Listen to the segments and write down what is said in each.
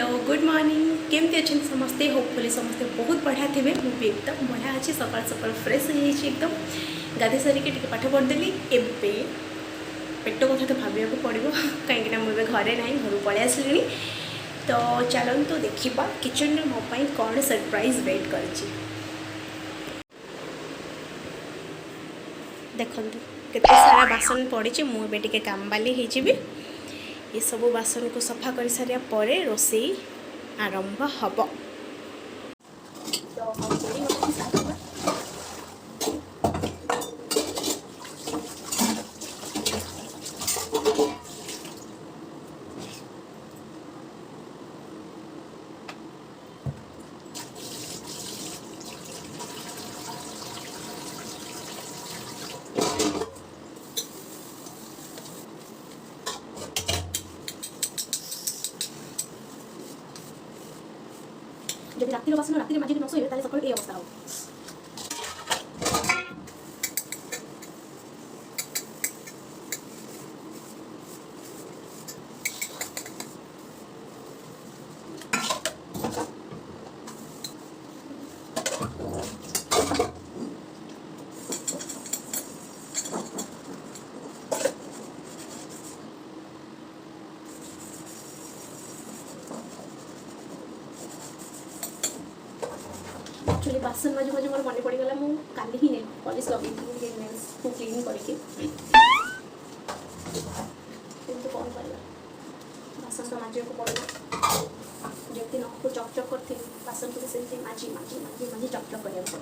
Hello good morning केमती अच्छा समस्ते होपफुली समस्ते बहुत बढ़िया थे मुझे एकदम बढ़िया अच्छी सकाल सकाल फ्रेश हो एकदम गाधे सारिके पाठ पढ़ीदेली एवं पेट कथा तो भाविया पड़ो कहीं मुझे घरे ना घर पलि आसली तो चलतु देखा किचन में मोपाई कौन सरप्राइज वेट कर देखु केते सारा बासन पड़ी मुझे काम बाली हो ये सब बासन को सफा कर सारा पर रोषेई आरंभ हम जब रातिर बासन रातिर माजिक न सोइबे ताले सकाळ ए अवस्था हो एक्चुअली बासन मजे मजे मोर मन पड़गला मु काली ही नेल पॉलिश लगे नेल्स को क्लीन करके किंतु कौन करला बासन तो माजे को पड़ो जति न को चकचक करथि बासन को सेंती माजी माजी माजी माजी चकचक करिया पड़ो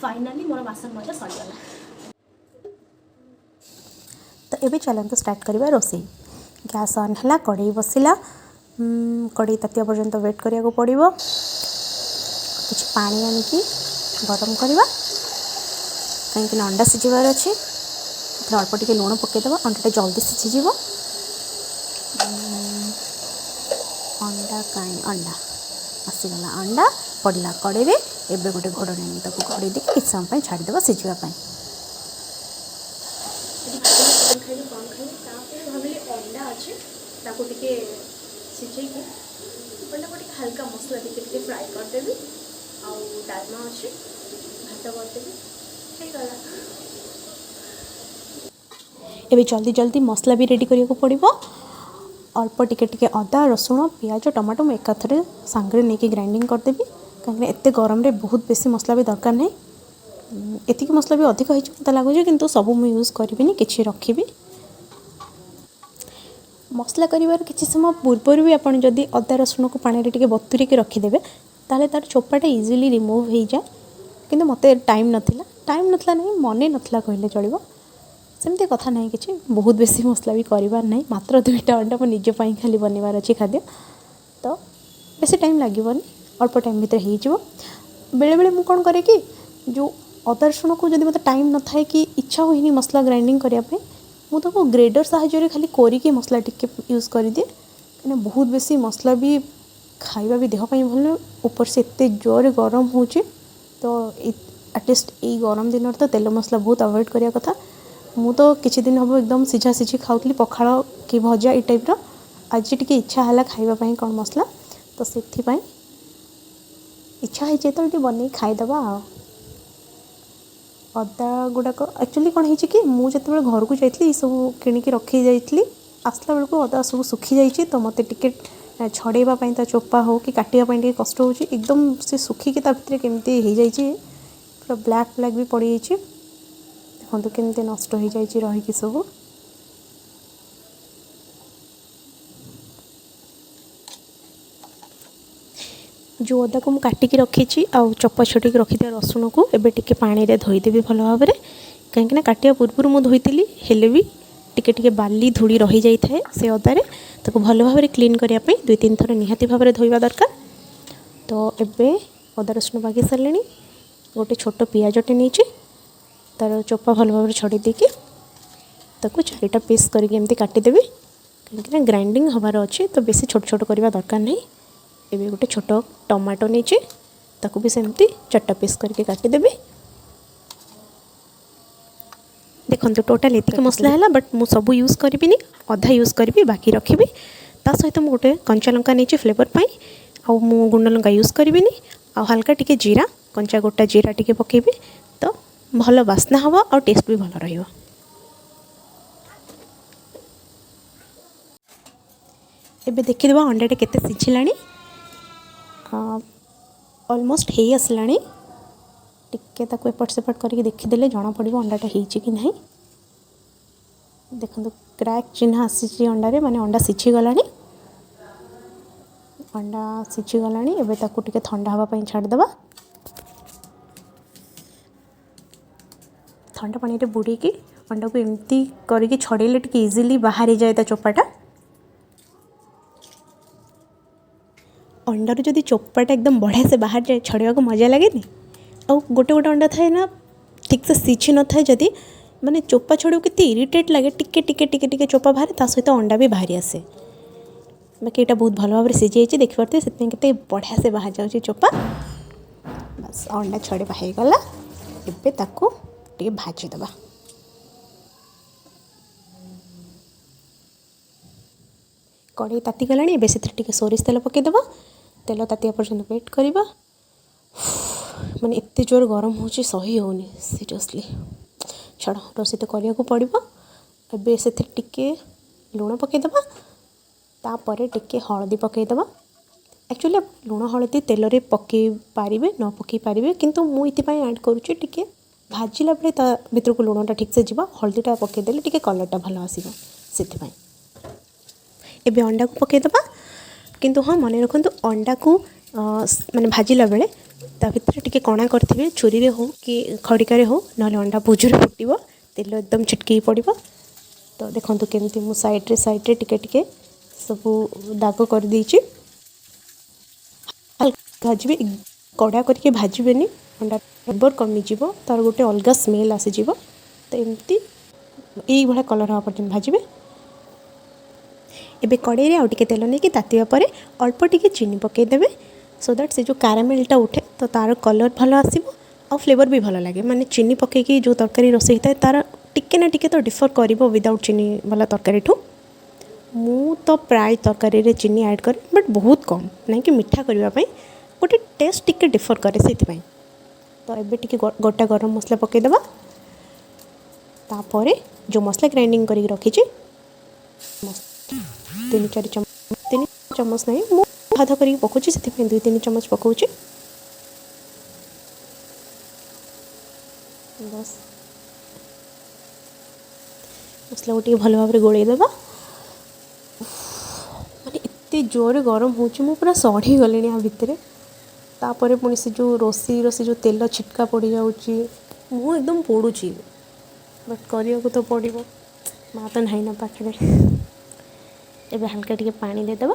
फाइनाली मोर बासन मजा सरीगला तो ये चलते स्टार्ट करवा रोषे गैस ऑन है कड़े बसला कड़े तातिया पर्यंत वेट करिया को पड़ो कुछ पानी आनिकी गरम करवा कहीं अंडा सिझार अच्छे अल्प टे लुण पकईदेव अंडाटा जल्दी सिझीज अंडा कहीं अंडा आसीगला अंडा पड़ला कड़े एबे गोटे घोड़नी घोड़े दी कि समय छाड़देव सिझापी अंडा अच्छे सिझे हल्का मसला टे फ्राए करदेवी आउ डालमा अच्छे भात करदेवी एबे जल्दी जल्दी मसला भी रेडी करिया को पड़िबो अल्प टिके अदा रसुण पियाज टमाटो मैं एकाथरे सांगरे नहीं ग्राइंडिंग करदेवी कहीं एत गरम रे बहुत बेसी मसला भी दरकार नहीं एतिक मसला भी अधिक होता लगुच कि सब मुझे यूज करी कि रखी मसला कर किसी समय पूर्वर भी आप जदि अदा रसुण को पानी टे बतुरी रखीदे ताले तार चोपाटा इजिली रिमूव हो जाए कि मत टाइम नाला नहीं मन नाला कहले चलो सेमती कथा ना कि बहुत बेसी मसला भी करार ना मात्र 2टा अंडा मो निजे खाली बनवार अच्छी खाद्य तो बेसी टाइम लगे अल्प टाइम भितर हो बेले बेले मु कौन करे कि जो अदा रसुण को जब मतलब टाइम न थाए कि इच्छा हुई मसला ग्राइंडिंग करने मुझे ग्रेडर साहाय्य खाली कोरिकी मसला टिके यूज कर दिए कहीं बहुत बेसी मसला भी खाଇବା भी देहपाई भल ऊपर से एत जोर गरम हो तो एटलिस्ट यही गरम दिन तो तेल मसला बहुत अवॉइड करने कथा मु तो किसी दिन हम एकदम सीझा सीझी खाऊली पखाड़ कि भजा ये टाइप्र आज टी इच्छा है खावाई कौन मसला तो से इच्छा है तो बन खाईदे अदा गुड़ाक एक्चुअली कौन है कि मुझे घर को जाइए सब किणिकी रखी जाइए आसला बेलू अदा सब सुखी जाइए तो मत टे छड़ेवाई चोपा हो कि काटापी कष्ट हो एकदम से सुखिकी भितर केमती हो जाइए पूरा ब्लैक ब्लैक भी पड़ जाइए देखो केमती नष्ट हो जाइए रहीकि सब जो अदा को मुझे काटिकी रखी आउ चपा छटिक रखी रसुण को एबे टिके पानी रे धोईदेवी भल भाव में कहीं काटिया पूर्व मुझे धोईली हेले भी टिके टिके बाली धूड़ी रही जाए से अदारे ताको भल भाव में क्लीन करने दुई तीन थर निहाती भाव में धोइबा दरकार तो एबे अदा रसुण बागी सारे गोटे छोट पियाजटे नहीं तार चोपा भल भाव में छड़ी देकी ताको चारिटा पीस करके काटिदेवी कहीं ग्राइंडिंग हबार अच्छे तो बेसी छोट छोट करवा दरकार नहीं एबे गोटे छोट टमाटो नहीं ताको भी सेमती 4टा पीस करके काटिदेवी देखो टोटाल एतिक मसला है बट मु सब यूज करी अधा यूज करी बाकी रखी ता सहित मुझे गोटे कंचा लंका नहीं फ्लेवर पाई आउ मु गुंड लंका यूज करी आ हल्का टिके जीरा कंचा गोटा जीरा टिके पकेबी तो भल बास्ना हम और टेस्ट भी भल रहिबो। एबे देखिदेबा अंडाटा केते सिझिलानी ऑलमोस्ट हो आसलानी टिके ताको एपट सेपट करके देखीदेले जना पड़ो अंडाटा होइछि कि नहीं देखो क्रैक चिन्ह आसी अंडारे माने अंडा सिझीगला अंडा सिझीगला एबे ताको टिके ठंडा हवा पई छाड़देबा ठंडा पानी रे बुड़ी की अंडा को एमती करके छड़ेले टिके इजीली बाहरी जाए ता चोपाटा अंडार जदि चोपाटा एकदम बढ़िया से बाहर जाए छड़ेवा को मजा लगे नी आ गोटे गोटे अंडा थाए ना ठीक से सीझी न थाए जदि माने चोपा छड़े के इरिटेट लगे टिके टिके टिके टिके चोपा बाहर ता सहित अंडा भी बाहरी आसे बाकी यहाँ बहुत भल भाव में सीझी जाइए देखिपे से बढ़िया से बाहर जाऊँगी चोपा बस अंडा छड़े बाहर गला एबे ताको टिके भाजीदेवा कड़े ताती गला एबे से टिके सोरिष तेल पकईदेवा तेल तातिया पर्यंत वेट करवा माने एते जोर गरम हो सही होनी सीरियसली छाड़ रोषे तो करने को पड़ो एबे से टिके लुण पकईदेवा तापर टिके हलदी पकईदेवा एक्चुअली लुण हलदी तेल रे पकई पारे न पकई पारे किंतु मुझे ऐड करुच्ची टिके भाजिला बेले ता भीतर को लुणटा ठीक से जीवा हलदीटा पकईदेले टिके कलरटा भल आसीबो से एबे अंडा को पकईदेवा किंतु हाँ मन रखु अंडा को माने भाजिला बेले ता भीतर टिके कणा करथिबे छुरी रे हो कि खड़िका रे हो नले अंडा भुजुरे फुटिबो तेल एकदम छिटकी पड़ो तो देखंतु केमती मु साइड रे टिके टिके सब दाग कर देछि भाजबे कड़ा करके भाजबेनी अंडा फ्लेवर कमी जीव तार गोटे अलग स्मेल आसीज तो एमती यही भाया कलर हाँ पर्यटन भाजबे एबे कड़े रे आउटे तेल नहीं कि तातिबा परे अल्प टिके चीनी पकईदेवे सो दैट से जो कारामेलटा उठे तो तार कलर भल आसीबो आ फ्लेवर भी भल लगे माने चीनी पकईकी जो तरकारी रोषे होता है तार टिके ना टिके तो डिफर करिवो विदाउट चीनी वाला तरकारी ठू मु तो प्राय तरकारी रे चीनी ऐड करे बट बहुत कम ना कि मीठा करने गोटे टेस्ट टिके डिफर करे से तो एबे टिके गोटा गरम मसला पकईदेवा तापर जो मसला ग्राइंडिंग करके रखी 3-4 चम्मच नहीं मु आधा करके पकाउछि से 2-3 चम्मच पकाउछि बस मसला गोटे भल भाव में गोलैदेवा माने एते जोर गरम होछि मु पूरा सढ़ी गलेनी आ भितर तापर पुणी से जो रोसी से जो तेल छिटका पड़ जाऊँगी मुँह एकदम पोड़ुची बट करने को तो पड़ो माँ तो नहीं ना पाखे एबे हल्का टिके पानी देदेवा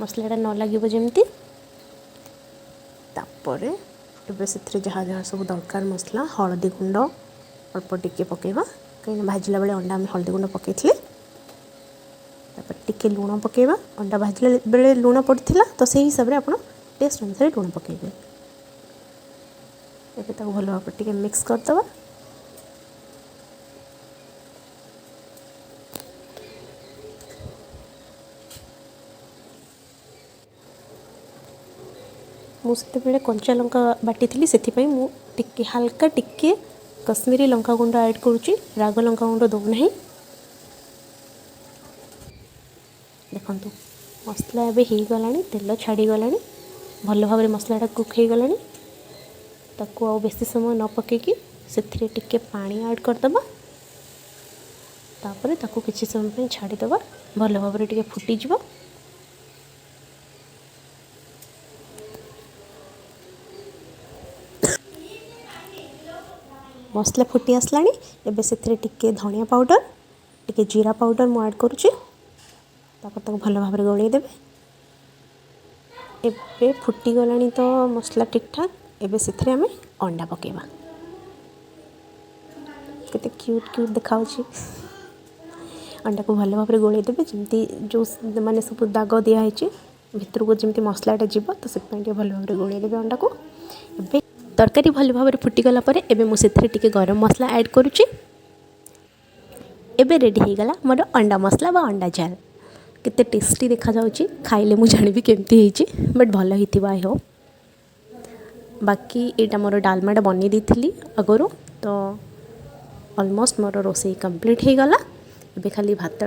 मसलाटा न लगे जमती तापर एबे से जहाँ जहाँ सब दरकार मसला हलदी गुंड अल्प टिके पकेबा कहीं भाजला बेले अंडा में हलदी गुंड पकई टिके लुण पकेबा अंडा भाजला बेले लुण पड़ता तो से हिसाब से आप टेस्ट अनुसार लुण पकेबे। एबे ताको भल भाव टिके मिक्स करदबा। मुझे कंचा लंका बाटी थी से टिके हल्का टिके कश्मीरी लंका गुंड ऐड करुच्ची राग लंका गुंड दौना। देखु मसला एबे हो गला तेल छाड़ी गला भल भाव मसलाटा कुक हो गला ताकू आ बेसी समय न पकईकि से टिके पानी ऐड करदबा। तापर ताकू किछि समय छाड़ीदबा भल भाव टिके फुटीଯିବ। मसला फुटी आसलानी एबे से टिके धनिया पाउडर टिके जीरा पाउडर मु ऐड करुच्ची तापर ताको भल भाव गोलई देबे। एबे फुटी गलानी तो मसला ठीक ठाक। एबे से आमे अंडा पकेबा। केते क्यूट क्यूट देखाउची। अंडा को भल भाव गोलई देबे जमती जो माने सब दाग दिया है भितर को जमती मसलाटा जीव तो से भल भाव गोलई देबे अंडा को। एबे तरकारी भल भाव फुटीगला एबे मु सेथिरे टिके गरम मसला ऐड करुच्ची। एबे रेडी हो गला मोर अंडा मसला बा अंडा झाल। केते टेस्टी देखा जाउची खाइले मु जानिबी केमती हेची बट भल हिथिबा आई होप। बाकी एटा मोर डालमाटा बनी देथिली अगरो तो ऑलमोस्ट मोर रोसई कंप्लीट हो गला। एबे खाली भात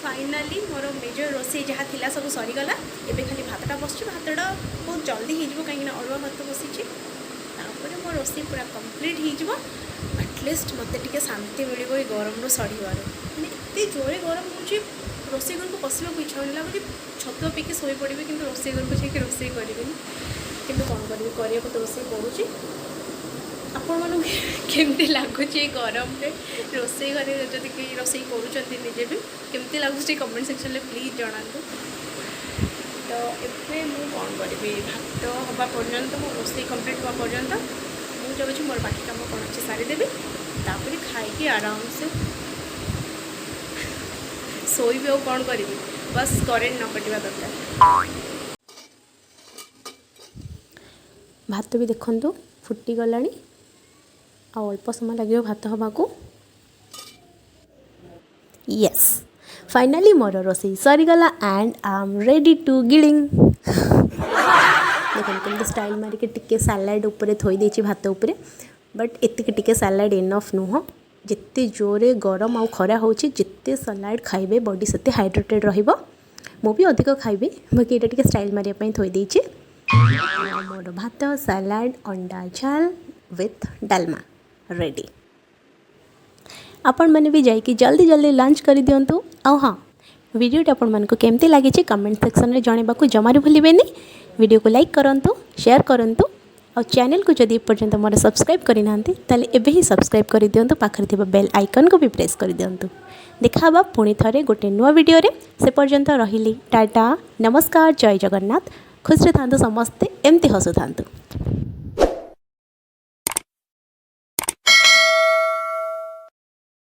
फाइनाली मोर मेजर रोसई जहाँ थिला सब सरीगला। एबे खाली भातटा बसछि भातटा बहुत जल्दी हो कहीं अरुआ भात बसी मो रोसई पूरा कंप्लीट हो एटलिस्ट मत टे शांति मिल गरम सड़ीबार मैंने एत जोरे गरम हो रोसई घर को पशा को इच्छा होगा मुझे छतुआ पीके शोई पड़ी कि रोसई घर को जाकि रोसई करी कि कौन करा तो रोसई करुँची। आपण मन केमती लगुच गरम रे रोसई घरे जदि कहीं रोसई करुँचे भी केमती लगुच कमेंट सेक्शन में प्लीज जनातु। तो ये मुझे कौन करी भात हवा पर्यंत मो रोसई कंप्लीट हवा पर्यंत मुझे जाऊँ मोर बाकी कम कौन अच्छे सारीदेवी तापर खाई आराम से शोबी और कौन करी बस करेन्ट न कटिया दरकार। भात भी देखु फुटी गला अल्प समय लगे भात हवा को। यस फाइनाली मोर रोसई सरीगला and I am ready to गिलिंग। देखते स्टाइल मारिक टिके सैलाड उपरे थोई देछि भात उपरे बट एतिक टिके सैलाड इनफ नुह। जिते जोरे गरम आउ खरा होछि जिते सलाड खाइबे बॉडी सेते हाइड्रेटेड रहिबो। मु भी अधिक खाइबे बाकी एटा टिके स्टाइल मारिया पई थोई देछि। मोर भात सलाड अंडा झाल विथ डालमा रेडी। आपण मैंने भी जाइए जल्दी जल्दी लंच कर दिंतु। आ हाँ वीडियोटा आपण मानक केमती लगी कमेंट सेक्शन में जनवाक जमार भूलें। वीडियो को लाइक करंतु शेयर करंतु और चैनल को जदि पर्यंत मोर सब्सक्राइब करना ताले एबे ही सब्सक्राइब कर दिंतु। पाखरे थिबा बेल आइकन को भी प्रेस कर दिंतु। देखा पुणी थरे गोटे नुआ वीडियो रे से पर्यंत रहिली टाटा नमस्कार जय जगन्नाथ। खुश रे थांतु समस्ते एमती हसु थांतु।